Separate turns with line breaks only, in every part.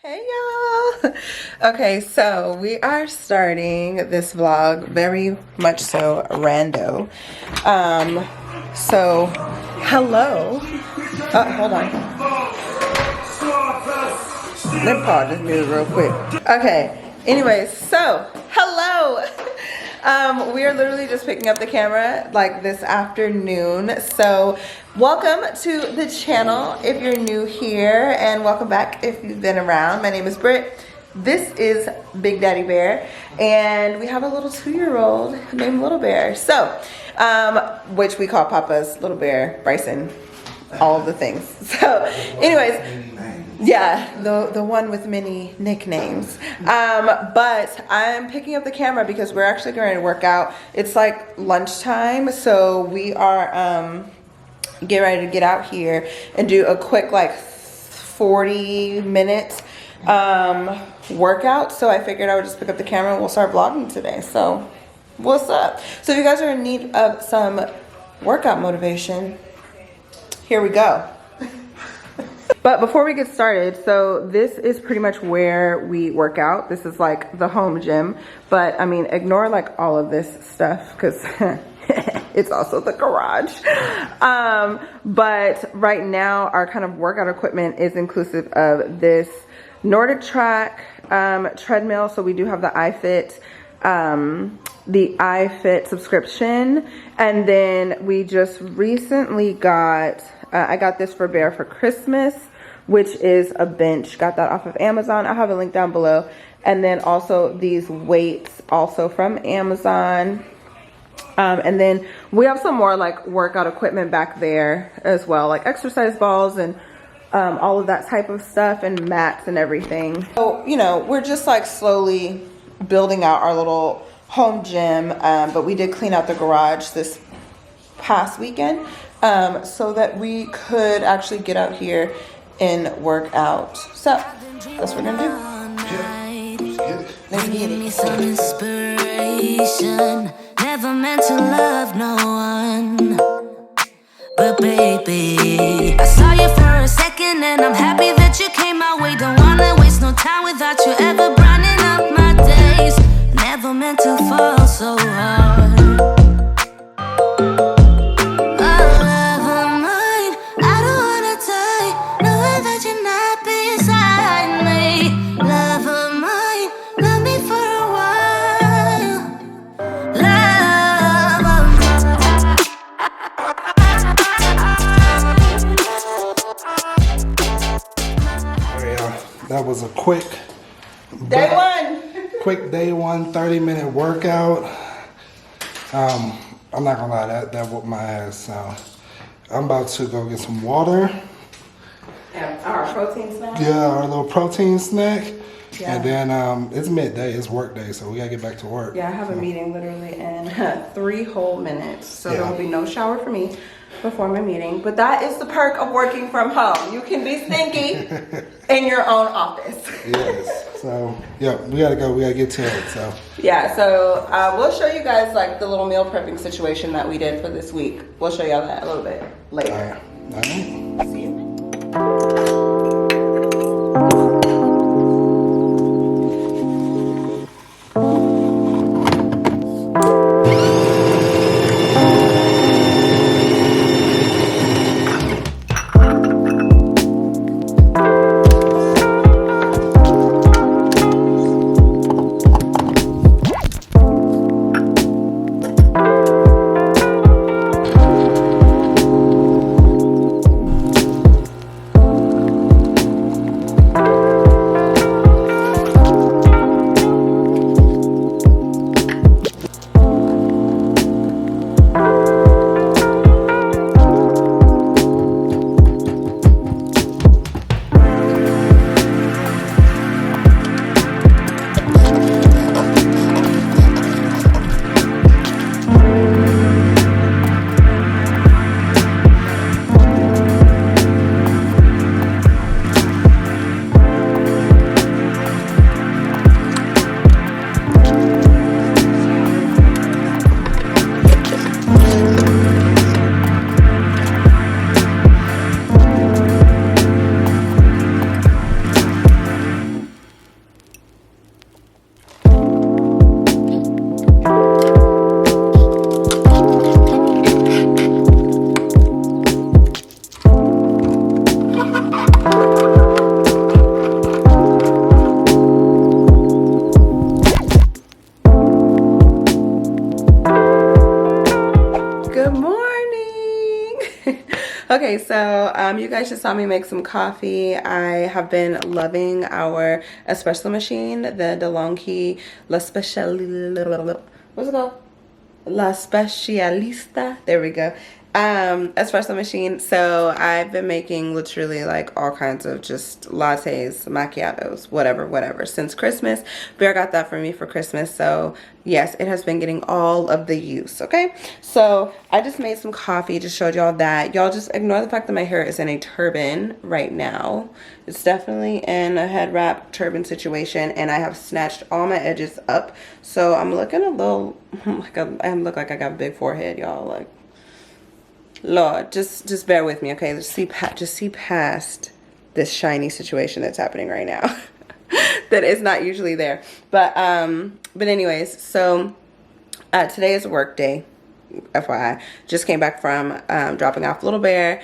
Hey y'all. Okay, so we are starting this vlog very much so rando. So hello. Oh, hold on. Let me pause this music real quick. Okay, anyways, so hello. We are literally just picking up the camera like this afternoon. So welcome to the channel if you're new here, and welcome back if you've been around. My name is Britt. This is Big Daddy Bear, and we have a little 2-year-old named Little Bear. So, which we call Papa's Little Bear, Bryson, all of the things. So anyways, yeah, the one with many nicknames. But I'm picking up the camera because we're actually going to work out. It's like lunchtime, so we are getting ready to get out here and do a quick like 40-minute workout. So I figured I would just pick up the camera and we'll start vlogging today. So what's up? So if you guys are in need of some workout motivation, here we go. But before we get started, so this is pretty much where we work out. This is like the home gym, but I mean, ignore like all of this stuff because it's also the garage. But right now our kind of workout equipment is inclusive of this Nordic Track treadmill. So we do have the iFit subscription. And then we just recently got, I got this for Bear for Christmas, which is a bench. Got that off of Amazon. I'll have a link down below. And then also these weights also from Amazon. And then we have some more like workout equipment back there as well, like exercise balls and all of that type of stuff, and mats and everything. So, you know, we're just like slowly building out our little home gym, but we did clean out the garage this past weekend so that we could actually get out here and work out. So that's what we're gonna do. Let's get it. Some inspiration. Never meant to love no one, but baby, I saw you for a second and I'm happy that you came my way. Don't wanna waste no time without you ever brightening up my days. Never meant to fall so hard.
That was a quick
day one.
Quick day one 30-minute workout. I'm not gonna lie, that whooped my ass. So I'm about to go get some water.
Yeah, our protein snack.
Yeah, our little protein snack.
Yeah.
And then it's midday, it's work day, so we gotta get back to work.
Yeah, I have a meeting literally in 3 whole minutes. So
yeah.
There will be no shower for me before my meeting. But that is the perk of working from home. You can be stinky in your own office.
Yes. So yeah, we gotta go. We gotta get to it. So
yeah. So we'll show you guys like the little meal prepping situation that we did for this week. We'll show y'all that a little bit later.
All right.
See you. so you guys just saw me make some coffee. I have been loving our espresso machine, the DeLonghi La Specialista. What's it called? La Specialista. There we go. Espresso machine. So I've been making literally like all kinds of just lattes, macchiatos, whatever since Christmas. Bear got that for me for Christmas. So yes, it has been getting all of the use. Okay, so I just made some coffee, just showed y'all that. Y'all just ignore the fact that my hair is in a turban right now. It's definitely in a head wrap turban situation, and I have snatched all my edges up, so I'm looking a little like I look like I got a big forehead, y'all. Like, Lord, just bear with me, okay? Just see past this shiny situation that's happening right now. That is not usually there. But anyways, so today is a work day, FYI. Just came back from dropping off Little Bear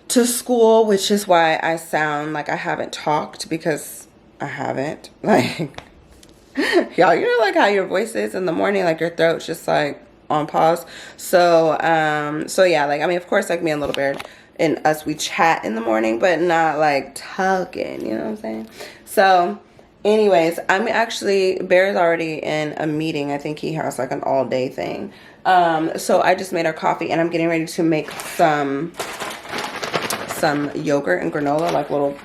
to school, which is why I sound like I haven't talked, because I haven't. Like, y'all, you know like how your voice is in the morning, like your throat's just like on pause. So yeah, like, I mean, of course, like me and Little Bear and us, we chat in the morning, but not like talking, you know what I'm saying? So anyways, I'm actually, Bear's already in a meeting. I think he has like an all day thing. So I just made our coffee, and I'm getting ready to make some yogurt and granola, like little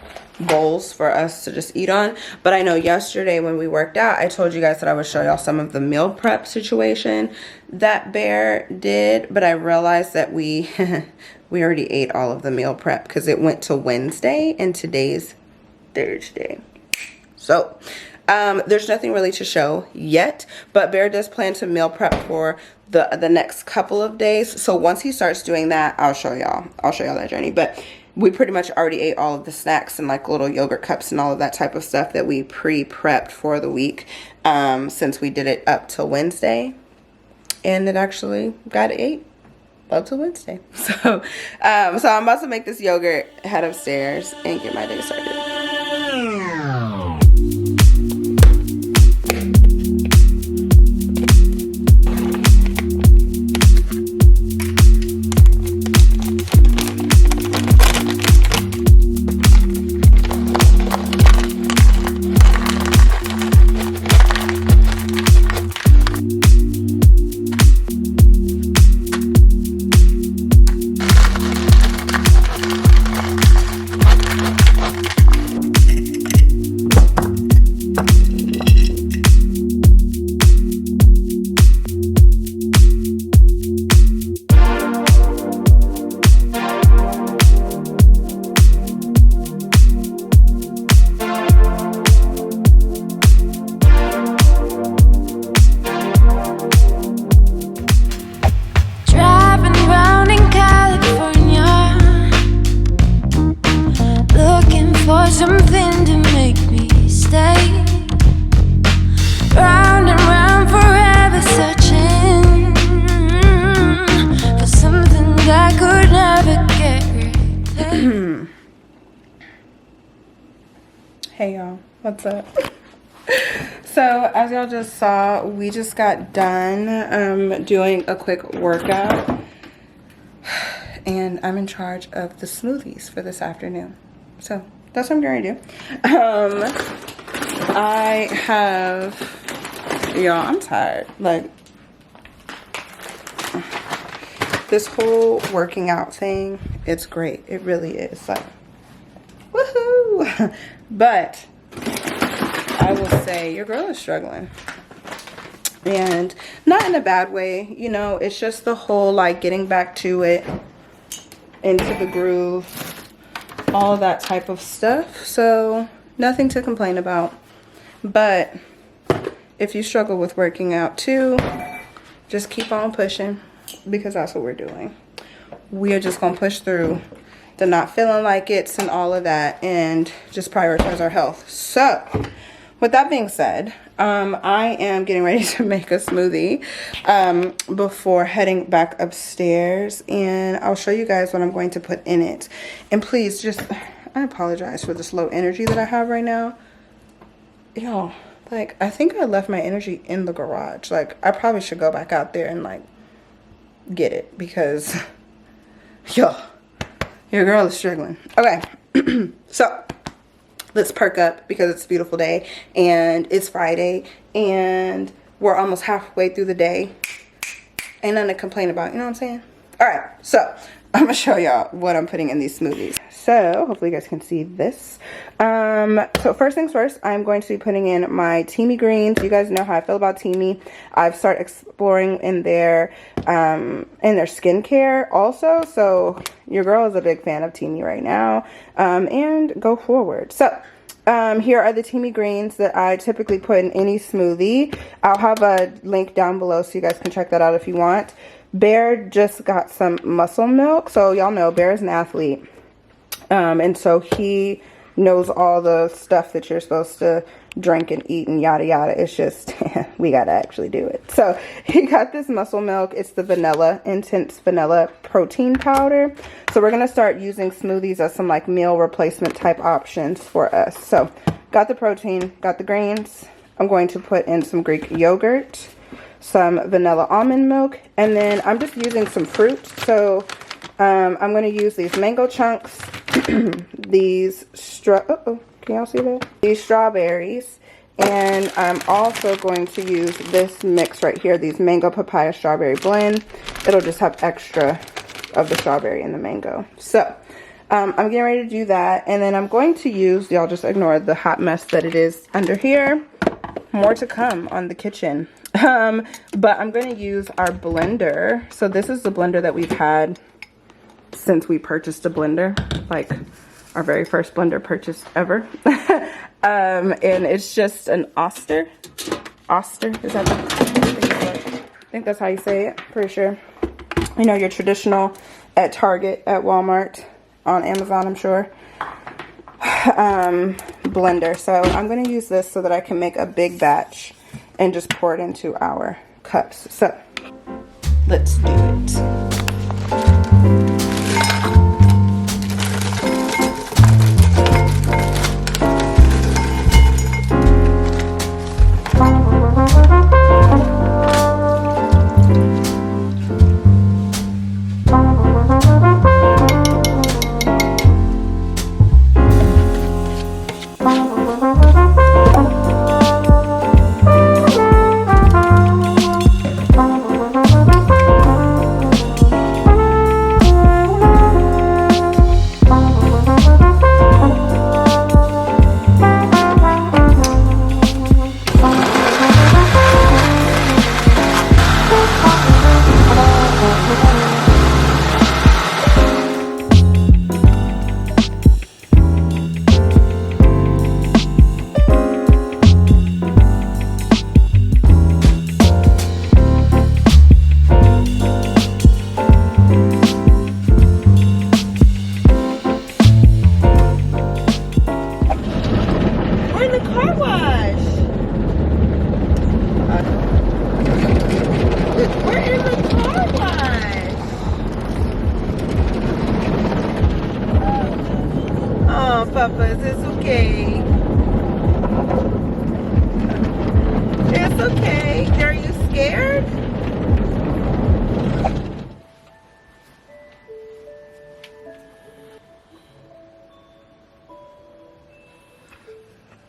bowls for us to just eat on. But I know yesterday when we worked out, I told you guys that I would show y'all some of the meal prep situation that Bear did, but I realized that we already ate all of the meal prep because it went to Wednesday and today's Thursday. So there's nothing really to show yet, but Bear does plan to meal prep for the next couple of days. So once he starts doing that, I'll show y'all that journey. But we pretty much already ate all of the snacks and like little yogurt cups and all of that type of stuff that we pre-prepped for the week, since we did it up till Wednesday, and it actually got ate up till Wednesday. So I'm about to make this yogurt, head upstairs, and get my day started.
Something to make me stay, round and round forever, searching for something that could never get replaced.
Hey y'all, what's up? So as y'all just saw, we just got done doing a quick workout, and I'm in charge of the smoothies for this afternoon. So that's what I'm going to do. I have, y'all, I'm tired. Like, this whole working out thing, it's great. It really is. Like, woohoo! But I will say your girl is struggling. And not in a bad way, you know, it's just the whole like getting back to it, into the groove, all that type of stuff. So nothing to complain about. But if you struggle with working out too, just keep on pushing, because that's what we're doing. We are just gonna push through the not feeling like it's and all of that, and just prioritize our health. So with that being said, I am getting ready to make a smoothie before heading back upstairs, and I'll show you guys what I'm going to put in it. And please, just, I apologize for this low energy that I have right now. Y'all, like, I think I left my energy in the garage. Like, I probably should go back out there and like get it, because y'all Your girl is struggling. Okay. So let's perk up because it's a beautiful day and it's Friday and we're almost halfway through the day. Ain't nothing to complain about, you know what I'm saying? All right, so I'm gonna show y'all what I'm putting in these smoothies. So hopefully you guys can see this. So first things first, I'm going to be putting in my Teamy greens. You guys know how I feel about Teamy. I've started exploring in their skincare also. So your girl is a big fan of Teamy right now. And go forward. So here are the Teamy greens that I typically put in any smoothie. I'll have a link down below so you guys can check that out if you want. Bear just got some muscle milk. So y'all know Bear is an athlete. And so he knows all the stuff that you're supposed to drink and eat and yada yada. It's just, we gotta actually do it. So he got this muscle milk. It's the vanilla, intense vanilla protein powder. So we're gonna start using smoothies as some like meal replacement type options for us. So got the protein, got the greens. I'm going to put in some Greek yogurt, some vanilla almond milk, and then I'm just using some fruit. So I'm going to use these mango chunks, these can y'all see that? These strawberries, and I'm also going to use this mix right here, these mango papaya strawberry blend. It'll just have extra of the strawberry and the mango. So I'm getting ready to do that, and then I'm going to use, y'all just ignore the hot mess that it is under here. More to come on the kitchen. But I'm going to use our blender. So this is the blender that we've had since we purchased a blender, like our very first blender purchase ever. And it's just an Oster, is that I think that's how you say it, pretty sure. You know, your traditional at Target, at Walmart, on Amazon, I'm sure, blender. So I'm going to use this so that I can make a big batch and just pour it into our cups. So let's do it. Papas, it's okay. It's okay. Are you scared?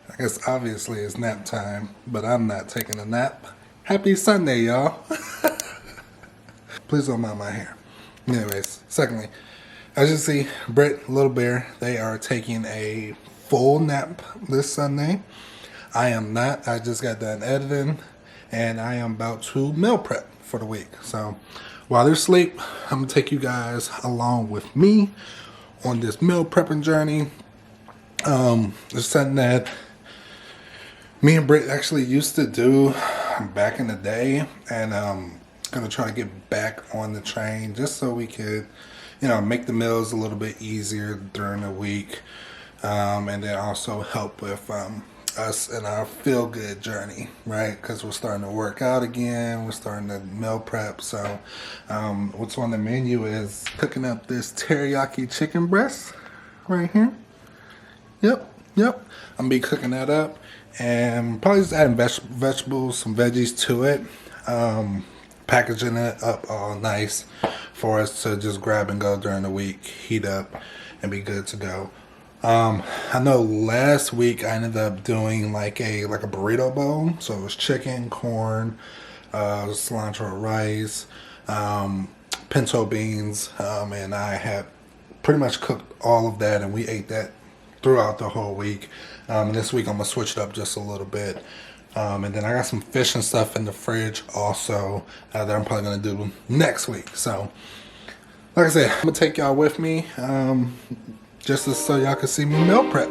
I guess obviously it's nap time, but I'm not taking a nap. Happy Sunday, y'all. Please don't mind my hair. Anyways, secondly, as you see, Britt, Little Bear, they are taking a full nap this Sunday. I am not. I just got done editing, and I am about to meal prep for the week. So while they're asleep, I'm going to take you guys along with me on this meal prepping journey. It's something that me and Britt actually used to do back in the day, and going to try to get back on the train just so we could, you know, make the meals a little bit easier during the week, and then also help with us in our feel-good journey, right? Because we're starting to work out again, we're starting to meal prep. So what's on the menu is cooking up this teriyaki chicken breast right here. Yep. I'm gonna be cooking that up and probably just adding vegetables, some veggies to it. packaging it up all nice for us to just grab and go during the week, heat up, and be good to go. I know last week I ended up doing like a burrito bowl. So it was chicken, corn, cilantro rice, pinto beans, and I had pretty much cooked all of that, and we ate that throughout the whole week. This week I'm gonna switch it up just a little bit. And then I got some fish and stuff in the fridge also that I'm probably gonna do next week. So like I said, I'm gonna take y'all with me just so y'all can see me meal prep.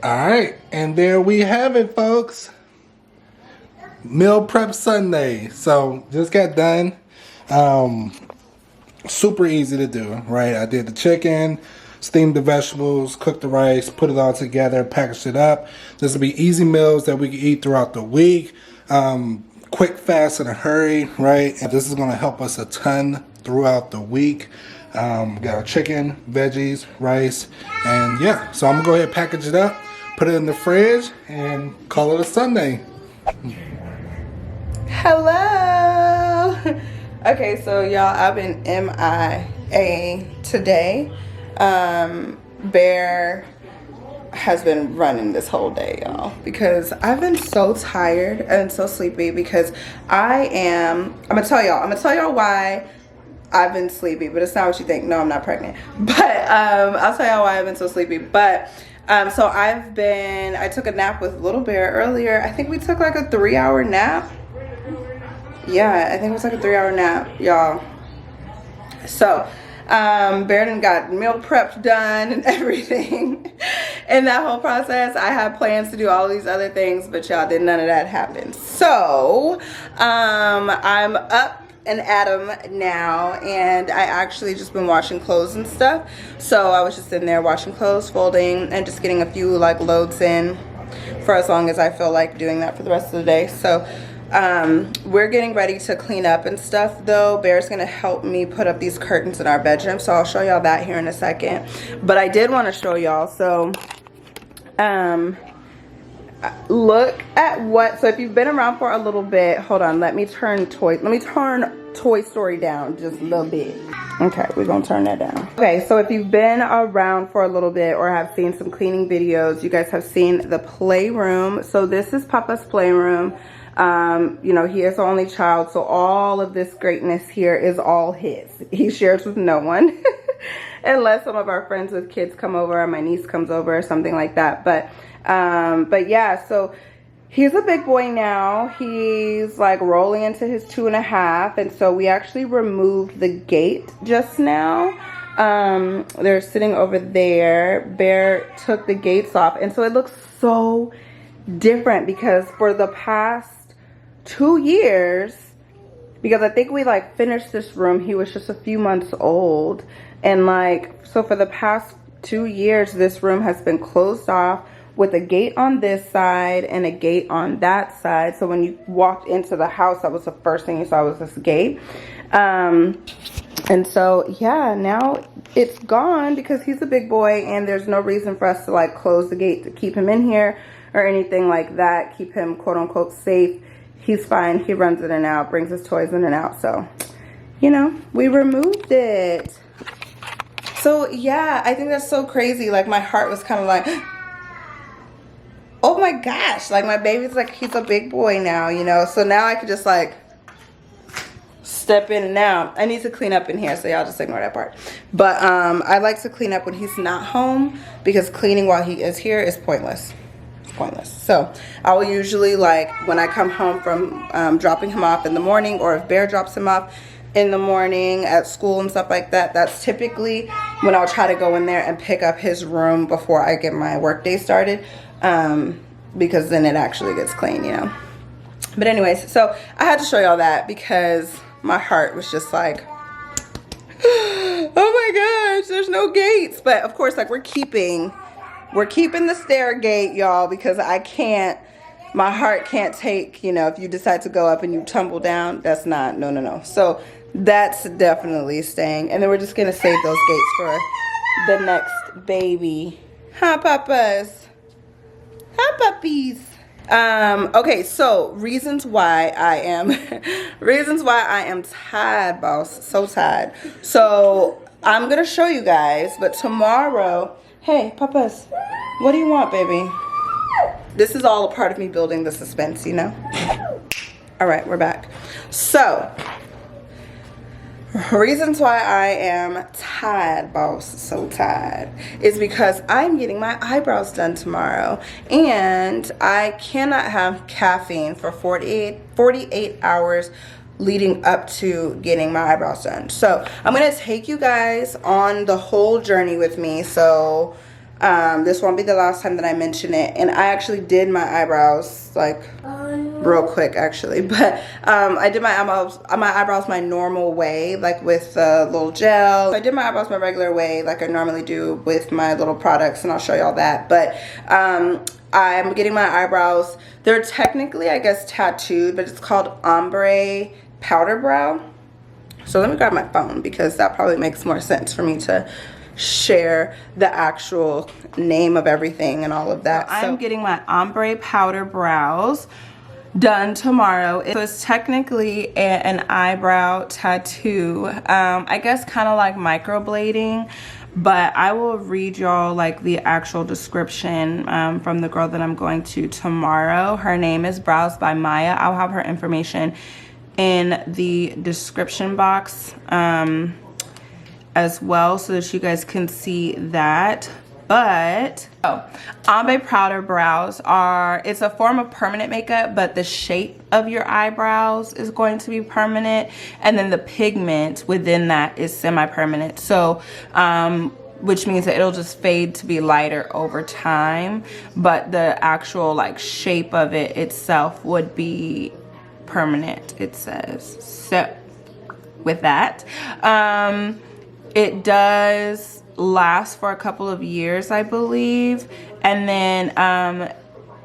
Alright, and there we have it, folks. Meal prep Sunday. So just got done. Super easy to do, right? I did the chicken, steamed the vegetables, cooked the rice, put it all together, packaged it up. This will be easy meals that we can eat throughout the week. Quick, fast, in a hurry, right? And this is going to help us a ton throughout the week. Got our chicken, veggies, rice, and yeah. So I'm going to go ahead and package it up, put it in the fridge, and call it a Sunday.
Hello. Okay, so y'all, I've been MIA today. Bear has been running this whole day, y'all, because I've been so tired and so sleepy because I'm gonna tell y'all why I've been sleepy, but it's not what you think. No, I'm not pregnant. But I'll tell y'all why I've been so sleepy. But so I took a nap with Little Bear earlier. I think we took like a 3-hour nap. Yeah, I think it was like a 3-hour nap, y'all. So Bear done got meal prepped done and everything. In that whole process, I had plans to do all these other things, but y'all, did none of that happen. So I'm up and at 'em now, and I actually just been washing clothes and stuff. So I was just in there washing clothes, folding, and just getting a few like loads in for as long as I feel like doing that for the rest of the day. So we're getting ready to clean up and stuff though. Bear's gonna help me put up these curtains in our bedroom, so I'll show y'all that here in a second. But I did want to show y'all, so look at what, so if you've been around for a little bit, hold on, let me turn Toy Story down just a little bit. Okay, we're gonna turn that down. Okay, so if you've been around for a little bit or have seen some cleaning videos, you guys have seen the playroom. So this is Papa's playroom. You know, he is the only child, so all of this greatness here is all his. He shares with no one. Unless some of our friends with kids come over or my niece comes over or something like that. But yeah, so he's a big boy now. He's like rolling into his 2.5. And so we actually removed the gate just now. They're sitting over there. Bear took the gates off. And so it looks so different because for the past 2 years, because I think we like finished this room, he was just a few months old. And like, so for the past 2 years, this room has been closed off with a gate on this side and a gate on that side. So when you walked into the house, that was the first thing you saw was this gate. And so, yeah, now it's gone because he's a big boy and there's no reason for us to like close the gate to keep him in here or anything like that. Keep him quote unquote safe. He's fine. He runs in and out, brings his toys in and out. So, you know, we removed it. So, yeah, I think that's so crazy. Like, my heart was kind of like, oh my gosh. Like, my baby's like, he's a big boy now, you know. So now I could just like step in and out. I need to clean up in here, so y'all just ignore that part. But I like to clean up when he's not home because cleaning while he is here is pointless. It's pointless. So I will usually, like, when I come home from dropping him off in the morning, or if Bear drops him off in the morning at school and stuff like that, that's typically when I'll try to go in there and pick up his room before I get my work day started, because then it actually gets clean, you know. But anyways, so I had to show y'all that because my heart was just like, oh my gosh, there's no gates. But of course, like, we're keeping the stair gate, y'all, because I can't, my heart can't take, you know, if you decide to go up and you tumble down, that's not, no. So that's definitely staying. And then we're just gonna save those gates for the next baby. Hi, papas. Hi, puppies. Okay, so reasons why I am tired, boss. So tired. So I'm gonna show you guys, but tomorrow, hey, papas, what do you want, baby? This is all a part of me building the suspense, you know? All right, we're back. So, reasons why I am tired, boss, so tired, is because I'm getting my eyebrows done tomorrow. And I cannot have caffeine for 48 hours leading up to getting my eyebrows done. So, I'm going to take you guys on the whole journey with me. So, this won't be the last time that I mention it. And I actually did my eyebrows like real quick actually, but I did my eyebrows my normal way, like with a little gel. I did my eyebrows my regular way like I normally do with my little products, and I'll show y'all that. But I'm getting my eyebrows, they're technically, I guess, tattooed, but it's called ombre powder brow. So let me grab my phone because that probably makes more sense for me to share the actual name of everything and all of that. So I'm getting my ombre powder brows done tomorrow. So it's technically an eyebrow tattoo. I guess kind of like microblading, but I will read y'all like the actual description from the girl that I'm going to tomorrow. Her name is Brows by Maya. I'll have her information in the description box as well, so that you guys can see that. But ombre powder brows it's a form of permanent makeup, but the shape of your eyebrows is going to be permanent, and then the pigment within that is semi-permanent. So which means that it'll just fade to be lighter over time, but the actual like shape of it itself would be permanent, it says. So with that, it does last for a couple of years, I believe. And then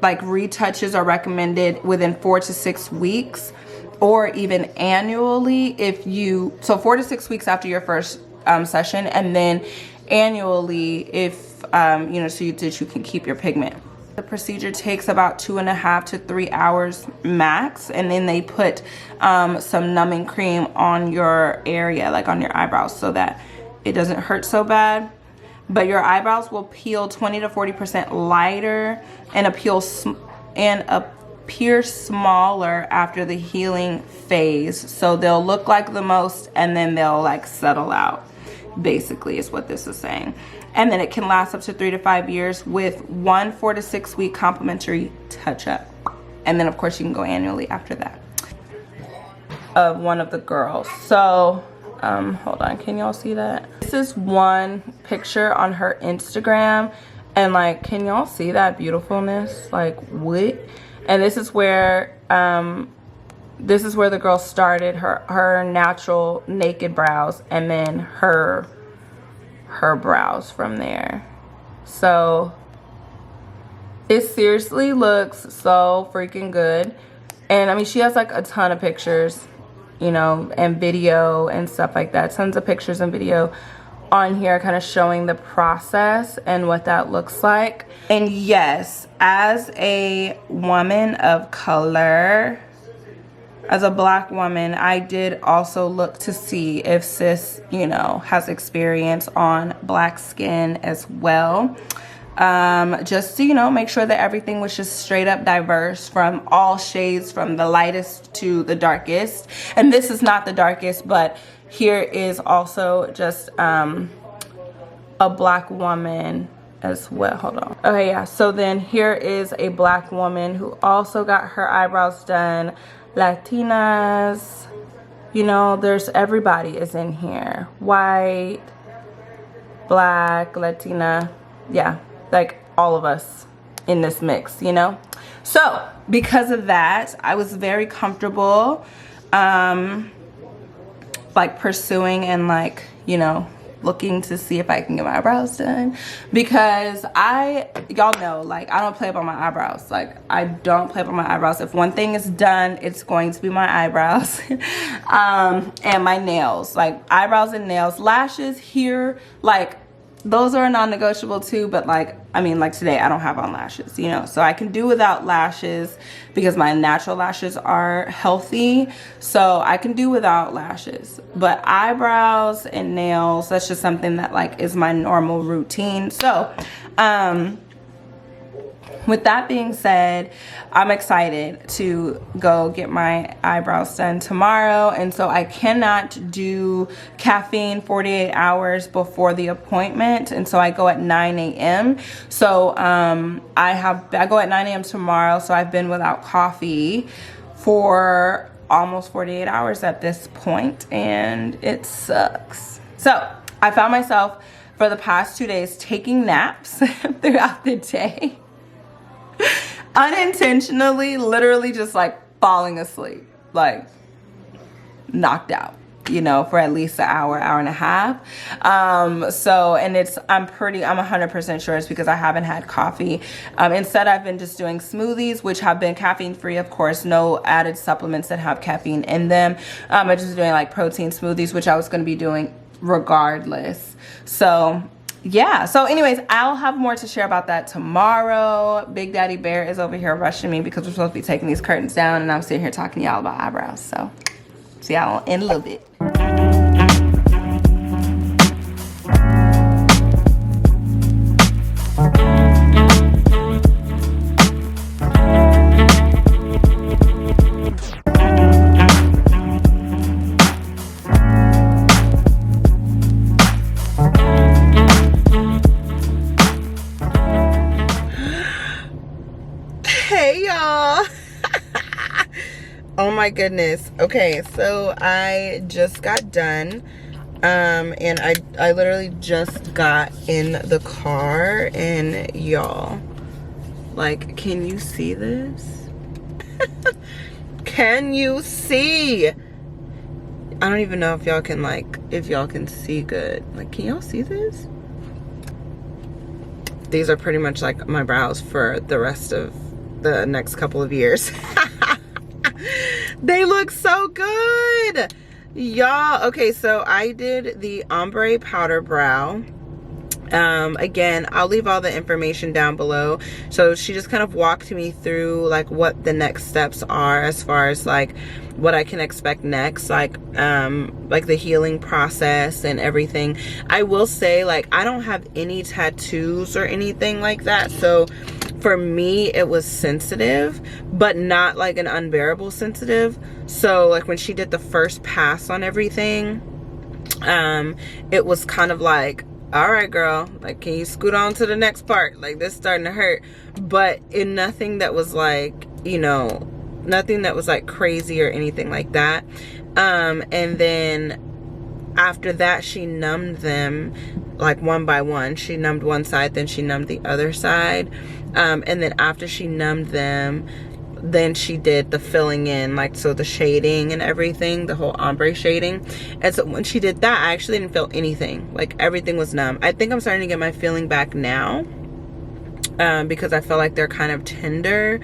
like retouches are recommended within 4 to 6 weeks, or even annually if you, so 4 to 6 weeks after your first session, and then annually if, you know, so that you can keep your pigment. The procedure takes about 2.5 to 3 hours max, and then they put some numbing cream on your area, like on your eyebrows, so that it doesn't hurt so bad. But your eyebrows will peel 20 to 40% lighter and appear smaller after the healing phase. So they'll look like the most, and then they'll like settle out, basically is what this is saying. And then it can last up to 3 to 5 years with 1 4 to 6 week complimentary touch-up. And then of course you can go annually after that. Of one of the girls. So hold on, can y'all see that? This is one picture on her Instagram, and like, can y'all see that beautifulness? Like, what? And this is where the girl started her natural naked brows, and then her brows from there. So it seriously looks so freaking good. And I mean, she has like a ton of pictures, you know, and video and stuff like that. Tons of pictures and video on here kind of showing the process and what that looks like. And yes, as a woman of color, as a Black woman, I did also look to see if sis, you know, has experience on Black skin as well. Just to, you know, make sure that everything was just straight up diverse from all shades, from the lightest to the darkest. And this is not the darkest, but here is also just a Black woman as well. Hold on. Okay, yeah. So then here is a Black woman who also got her eyebrows done. Latinas, you know, there's everybody is in here. White, Black, Latina, yeah, like all of us in this mix, you know. So because of that, I was very comfortable like pursuing and like, you know, looking to see if I can get my eyebrows done, because y'all know, like, I don't play about my eyebrows. Like, I don't play about my eyebrows. If one thing is done, it's going to be my eyebrows. And my nails, like eyebrows and nails. Lashes here, like those are non-negotiable too, but like, I mean, like today I don't have on lashes, you know, so I can do without lashes because my natural lashes are healthy, so I can do without lashes. But eyebrows and nails, that's just something that like is my normal routine. So with that being said, I'm excited to go get my eyebrows done tomorrow. And so I cannot do caffeine 48 hours before the appointment. And so I go at 9 a.m. So I go at 9 a.m. tomorrow. So I've been without coffee for almost 48 hours at this point, and it sucks. So I found myself for the past 2 days taking naps throughout the day. Unintentionally, literally just like falling asleep, like knocked out, you know, for at least an hour, hour and a half. So, and I'm 100% sure it's because I haven't had coffee. Instead, I've been just doing smoothies, which have been caffeine free, of course, no added supplements that have caffeine in them. I'm just doing like protein smoothies, which I was going to be doing regardless. So yeah, so anyways, I'll have more to share about that tomorrow. Big Daddy Bear is over here rushing me because we're supposed to be taking these curtains down, and I'm sitting here talking to y'all about eyebrows. So see y'all in a little bit. Hey y'all. Oh my goodness. Okay, so I just got done and I literally just got in the car, and y'all, like, can you see this? Can you see? I don't even know if y'all can, like, if y'all can see good. Like, can y'all see this? These are pretty much like my brows for the rest of the next couple of years. They look so good, y'all. Okay, so I did the ombre powder brow, Again, I'll leave all the information down below. So she just kind of walked me through like what the next steps are as far as like what I can expect next, like the healing process and everything. I will say, like, I don't have any tattoos or anything like that, so for me it was sensitive, but not like an unbearable sensitive. So like when she did the first pass on everything, it was kind of like, all right, girl, like, can you scoot on to the next part? Like, this is starting to hurt. But in nothing that was like, you know, nothing that was like crazy or anything like that. And then after that, she numbed them like one by one. She numbed one side, then she numbed the other side. And then after she numbed them, then she did the filling in, like, so the shading and everything, the whole ombre shading. And so when she did that, I actually didn't feel anything. Like, everything was numb. I think I'm starting to get my feeling back now, because I feel like they're kind of tender,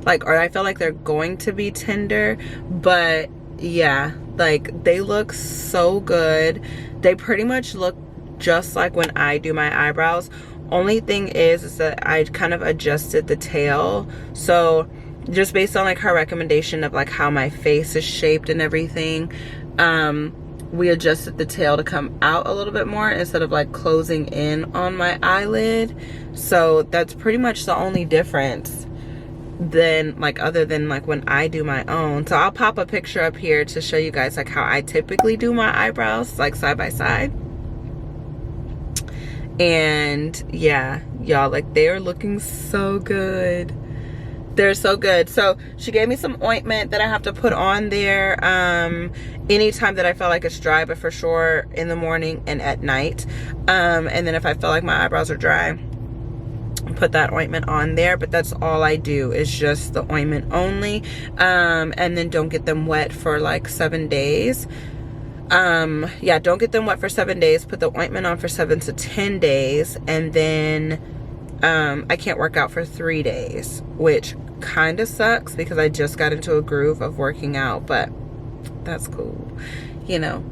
like, or I feel like they're going to be tender. But yeah, like, they look so good. They pretty much look just like when I do my eyebrows. Only thing is that I kind of adjusted the tail, so just based on like her recommendation of like how my face is shaped and everything, we adjusted the tail to come out a little bit more instead of like closing in on my eyelid. So that's pretty much the only difference then, like, other than like when I do my own. So I'll pop a picture up here to show you guys like how I typically do my eyebrows, like side by side. And yeah, y'all, like, they are looking so good. They're so good. So she gave me some ointment that I have to put on there anytime that I feel like it's dry, but for sure in the morning and at night. And then if I feel like my eyebrows are dry, put that ointment on there. But that's all I do, is just the ointment only. And then don't get them wet for like 7 days. Yeah, don't get them wet for 7 days. Put the ointment on for 7 to 10 days. And then I can't work out for 3 days, which kind of sucks because I just got into a groove of working out, but that's cool. You know,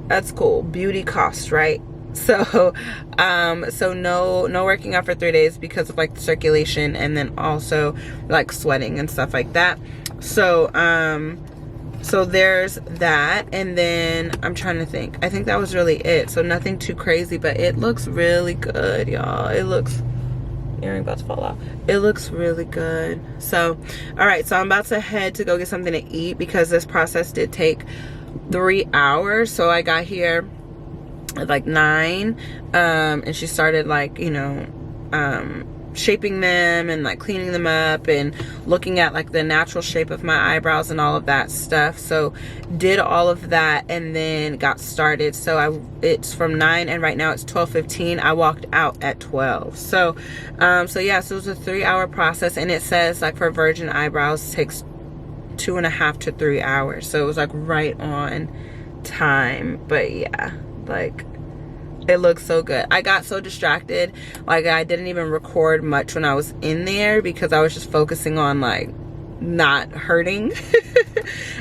that's cool. Beauty costs, right? So, so no working out for 3 days because of like the circulation, and then also like sweating and stuff like that. So, so there's that. And then I'm trying to think. I think that was really it. So nothing too crazy, but it looks really good, y'all. It looks, earring about to fall off. It looks really good. So, all right. So I'm about to head to go get something to eat because this process did take 3 hours. So I got here at like 9, and she started like, you know, shaping them and like cleaning them up and looking at like the natural shape of my eyebrows and all of that stuff. So did all of that and then got started. So it's from 9 and right now it's 12:15. I walked out at 12. So so yeah, so it was a 3-hour process, and it says like for virgin eyebrows it takes 2.5 to 3 hours. So it was like right on time. But yeah, like, it looks so good. I got so distracted, like I didn't even record much when I was in there because I was just focusing on like not hurting.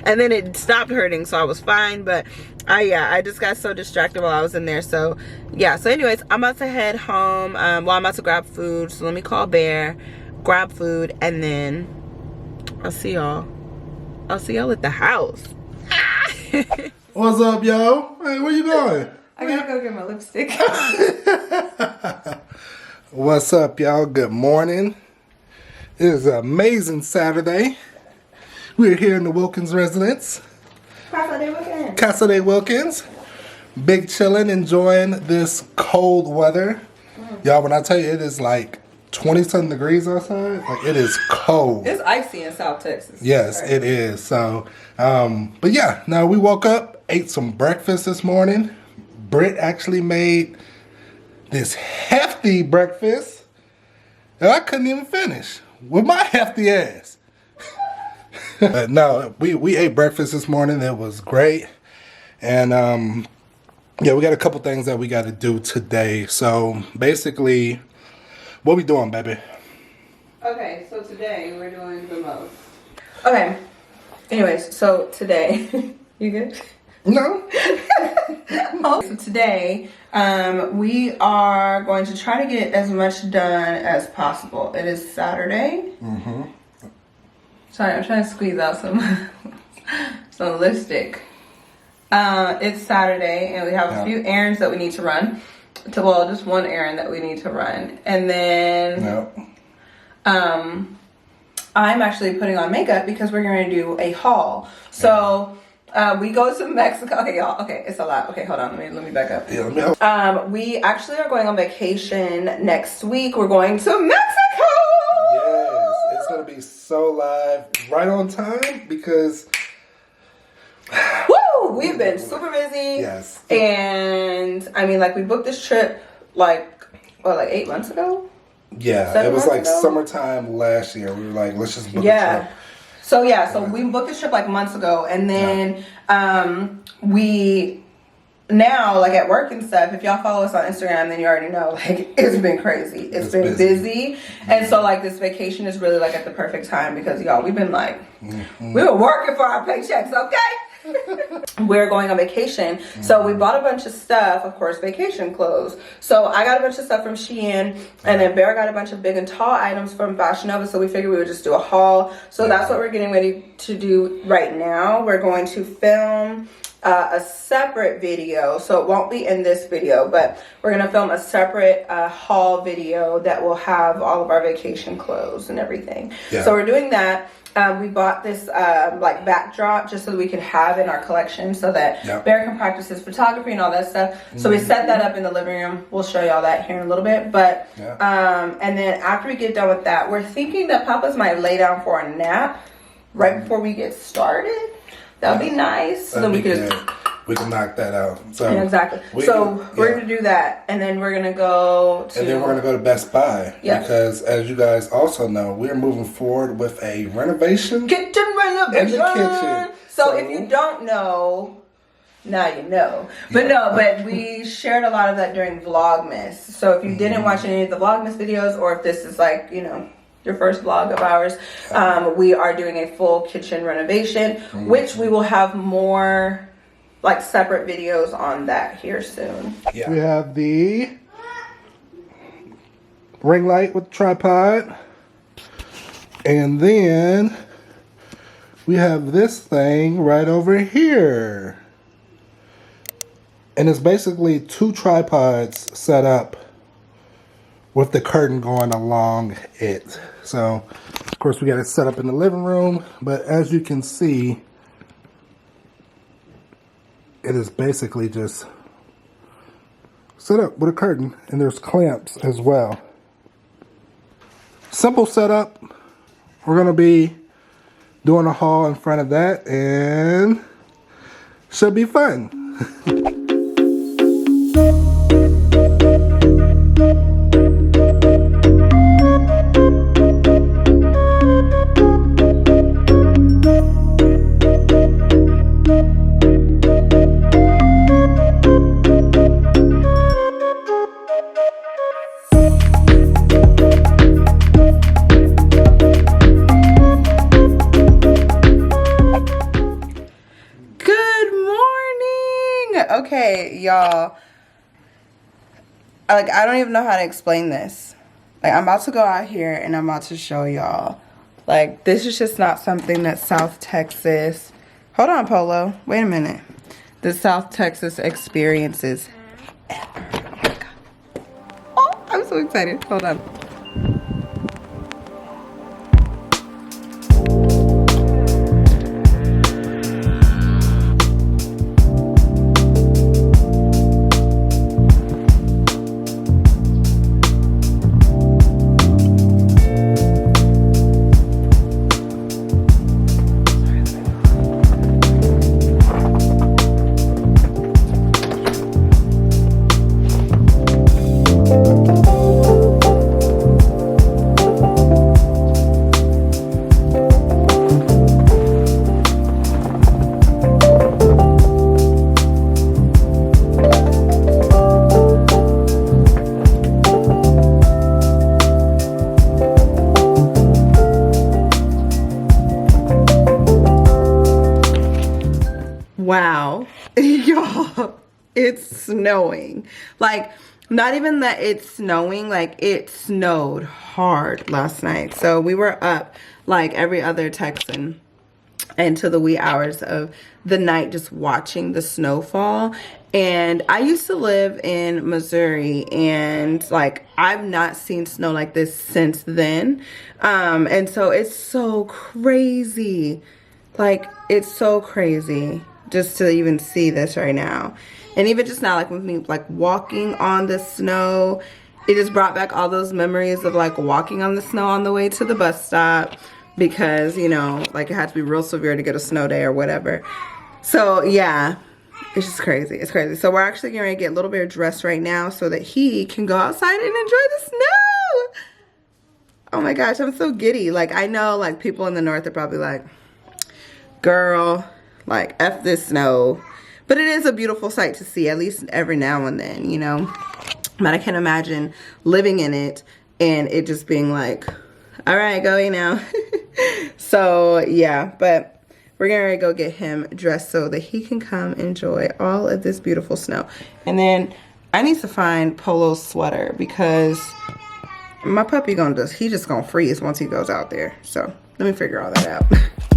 And then it stopped hurting, so I was fine. But I just got so distracted while I was in there. So yeah, so anyways, I'm about to head home. Well, I'm about to grab food, so let me call Bear, grab food, and then I'll see y'all at the house.
What's up, y'all? Hey, where you going?
I gotta go get my lipstick.
What's up, y'all? Good morning. It is an amazing Saturday. We're here in the Wilkins residence. Casa de Wilkins. Big chillin', enjoying this cold weather. Y'all, when I tell you it is like 20-something degrees outside, like, it is cold.
It's icy in South Texas.
Yes, right. It is. So, but yeah, now we woke up, ate some breakfast this morning. Britt actually made this hefty breakfast that I couldn't even finish with my hefty ass. But no, we ate breakfast this morning. It was great. And yeah, we got a couple things that we got to do today. So basically, what we doing, baby?
Okay, so today we're doing the most. Okay, anyways, so today, you good?
No.
So today, we are going to try to get as much done as possible. It is Saturday. Sorry, I'm trying to squeeze out some lipstick. It's Saturday, and we have a few errands that we need to run. Well, just one errand that we need to run, and then I'm actually putting on makeup because we're going to do a haul. So we go to Mexico. Okay, y'all. Okay, it's a lot. Okay, hold on. Let me back up.
Yeah, let me help.
We actually are going on vacation next week. We're going to Mexico.
Yes, it's gonna be so live, right on time because.
Woo! We've been super busy.
Yes.
And I mean, like, we booked this trip like 8 months ago.
Yeah,
7
it was
months
like
ago?
Summertime last year. We were like, let's just book a trip.
So we booked this trip like months ago, and then we now, like, at work and stuff, if y'all follow us on Instagram, then you already know, like, it's been crazy. It's been busy. And so, like, this vacation is really, like, at the perfect time because, y'all, we've been, like, we were working for our paychecks, okay? We're going on vacation. So we bought a bunch of stuff, of course, vacation clothes. So I got a bunch of stuff from Shein, and then Bear got a bunch of big and tall items from Fashion Nova. So we figured we would just do a haul. So that's what we're getting ready to do right now. We're going to film a separate video, so it won't be in this video, but we're gonna film a separate haul video that will have all of our vacation clothes and everything. So we're doing that. We bought this like backdrop just so that we could have in our collection so that Bear can practice his photography and all that stuff. So we set that up in the living room. We'll show y'all that here in a little bit. But and then after we get done with that, we're thinking that Papa's might lay down for a nap right before we get started. That would be nice. So then we can
knock that out. So
exactly. We're gonna do that, and then we're gonna go to.
And then we're gonna go to Best Buy because, as you guys also know, we're moving forward with a renovation.
Kitchen renovation.
In the kitchen.
So if you don't know, now you know. But but we shared a lot of that during Vlogmas. So if you didn't watch any of the Vlogmas videos, or if this is like, you know, your first vlog of ours, we are doing a full kitchen renovation, which we will have more like separate videos on that here soon.
We have the ring light with tripod, and then we have this thing right over here, and it's basically 2 tripods set up with the curtain going along it. So, of course, we got it set up in the living room, but as you can see, it is basically just set up with a curtain, and there's clamps as well. Simple setup. We're gonna be doing a haul in front of that, and should be fun.
Okay, y'all, like, I don't even know how to explain this. Like, I'm about to go out here and I'm about to show y'all, like, this is just not something that South Texas, hold on, Polo, wait a minute, the South Texas experiences ever. Oh my God. Oh, I'm so excited. Hold on. it's snowing. Like, not even that it's snowing, like it snowed hard last night. So we were up like every other Texan into the wee hours of the night just watching the snowfall. And I used to live in Missouri, and like I've not seen snow like this since then. And so it's so crazy. Like, it's so crazy just to even see this right now. And even just now, like with me like walking on the snow, it just brought back all those memories of like walking on the snow on the way to the bus stop, because, you know, like it had to be real severe to get a snow day or whatever. So yeah, it's just crazy. It's crazy. So we're actually going to get Little Bear dressed right now so that he can go outside and enjoy the snow. Oh my gosh, I'm so giddy. Like, I know like people in the north are probably like, girl, like F this snow. But it is a beautiful sight to see, at least every now and then, you know. But I can imagine living in it and it just being like, all right, go now. So yeah, but we're gonna go get him dressed so that he can come enjoy all of this beautiful snow. And then I need to find Polo's sweater, because my puppy he just gonna freeze once he goes out there. So let me figure all that out.